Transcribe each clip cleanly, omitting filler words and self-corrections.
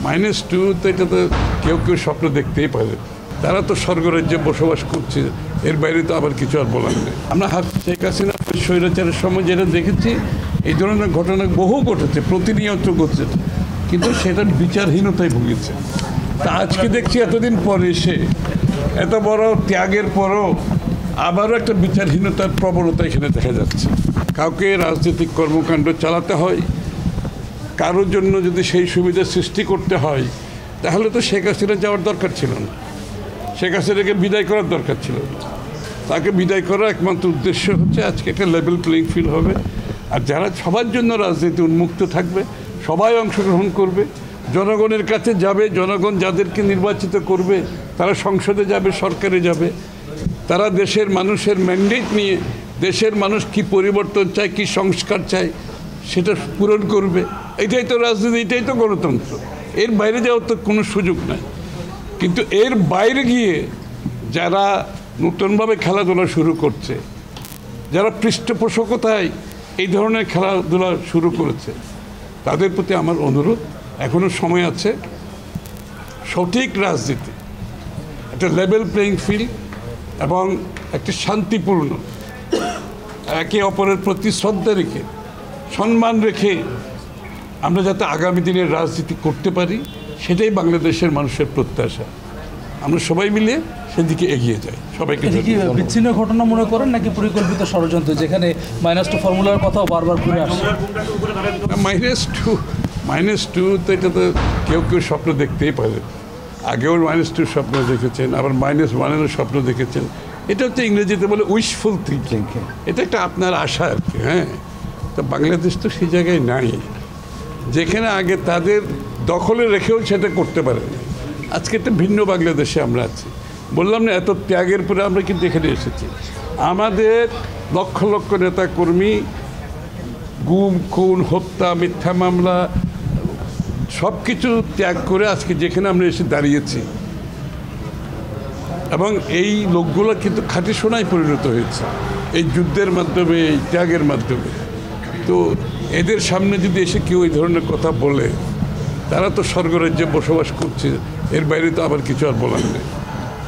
-2 তো এটা তো কেউ কেউ স্বপ্ন দেখতেই পারে। তারা তো স্বর্গরাজ্যে বসবাস করছে, এর বাইরে তো আবার কিছু আর বলার নেই। আমরা শেখ হাসিনা স্বৈরাচারের সময় যেটা দেখেছি, এই ধরনের ঘটনা বহু ঘটেছে, প্রতিনিয়ত ঘটছে, কিন্তু সেটার বিচারহীনতায় ভুগেছে। তা আজকে দেখছি এতদিন পরে এসে এত বড় ত্যাগের পরও আবারও একটা বিচারহীনতার প্রবণতা এখানে দেখা যাচ্ছে। কাউকে রাজনৈতিক কর্মকাণ্ড চালাতে হয়, কারোর জন্য যদি সেই সুবিধা সৃষ্টি করতে হয়, তাহলে তো শেখ হাসিনা যাওয়ার দরকার ছিল না, শেখ হাসিনাকে বিদায় করার দরকার ছিল না। তাকে বিদায় করার একমাত্র উদ্দেশ্য হচ্ছে আজকে একটা লেভেল প্লেইং ফিল্ড হবে, আর যারা সবার জন্য রাজনীতি উন্মুক্ত থাকবে, সবাই অংশগ্রহণ করবে, জনগণের কাছে যাবে, জনগণ যাদেরকে নির্বাচিত করবে তারা সংসদে যাবে, সরকারে যাবে, তারা দেশের মানুষের ম্যান্ডেট নিয়ে দেশের মানুষ কি পরিবর্তন চায়, কি সংস্কার চায় সেটা পূরণ করবে। এটাই তো রাজনীতি, এটাই তো গণতন্ত্র। এর বাইরে যাওয়ার তো কোনো সুযোগ নাই। কিন্তু এর বাইরে গিয়ে যারা নতুনভাবে খেলাধুলা শুরু করছে, যারা পৃষ্ঠপোষকতায় এই ধরনের খেলাধুলা শুরু করেছে, তাদের প্রতি আমার অনুরোধ, এখনও সময় আছে, সঠিক রাজনীতি, একটা লেভেল প্লেইং ফিল্ড এবং একটি শান্তিপূর্ণ, একে অপরের প্রতি শ্রদ্ধা রেখে, সম্মান রেখে আমরা যাতে আগামী দিনের রাজনীতি করতে পারি, সেটাই বাংলাদেশের মানুষের প্রত্যাশা। আমরা সবাই মিলে সেদিকে এগিয়ে যাই। সবাইকে বিচ্ছিন্ন ঘটনা মনে করেন নাকি পরিকল্পিত ষড়যন্ত্র, যেখানে -2 ফর্মুলার কথাও বারবার করে আসে? -2 তো এটা তো কেউ কেউ স্বপ্ন দেখতেই পারে। আগেও -2 স্বপ্ন দেখেছেন, আবার -1-এরও স্বপ্ন দেখেছেন। এটা হচ্ছে ইংরেজিতে বলে উইশফুল থিঙ্কিং। এটা একটা আপনার আশা আর কি। হ্যাঁ, তো বাংলাদেশ তো সেই জায়গায় নাই, যেখানে আগে তাদের দখলে রেখেও সেটা করতে পারে না। আজকে একটা ভিন্ন বাংলাদেশে আমরা আছি। বললাম না, এত ত্যাগের পরে আমরা কিন্তু এখানে এসেছি। আমাদের লক্ষ লক্ষ নেতা কর্মী গুম, খুন, হত্যা, মিথ্যা মামলা সব কিছু ত্যাগ করে আজকে যেখানে আমরা এসে দাঁড়িয়েছি, এবং এই লোকগুলো কিন্তু খাঁটি সোনায় পরিণত হয়েছে এই যুদ্ধের মাধ্যমে, এই ত্যাগের মাধ্যমে। তো এদের সামনে যদি এসে কেউ এই ধরনের কথা বলে, তারা তো স্বর্গরাজ্যে বসবাস করছে, এর বাইরে তো আবার কিছু আর বলার নেই।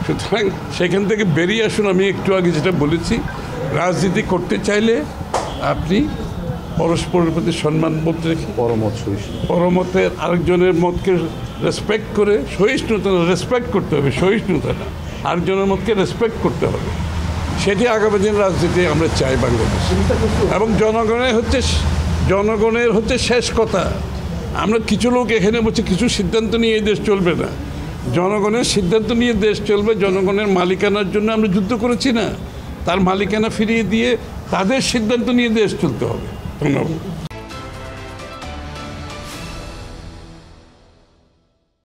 সুতরাং সেখান থেকে বেরিয়ে আসুন। আমি একটু আগে যেটা বলেছি, রাজনীতি করতে চাইলে আপনি পরস্পরের প্রতি সম্মানবোধ রেখে, পরমতের আরেকজনের মতকে রেসপেক্ট করে, সহিষ্ণুতা রেসপেক্ট করতে হবে, সহিষ্ণুতাটা আরেকজনের মতকে রেসপেক্ট করতে হবে। সেটি আগামী দিন রাজনীতি আমরা চাই বাংলাদেশে। এবং জনগণের হচ্ছে শেষ কথা। আমরা কিছু লোক এখানে বলছি কিছু সিদ্ধান্ত নিয়ে এই দেশ চলবে না, জনগণের সিদ্ধান্ত নিয়ে দেশ চলবে। জনগণের মালিকানার জন্য আমরা যুদ্ধ করেছি না, তার মালিকানা ফিরিয়ে দিয়ে তাদের সিদ্ধান্ত নিয়ে দেশ চলতে হবে। ধন্যবাদ।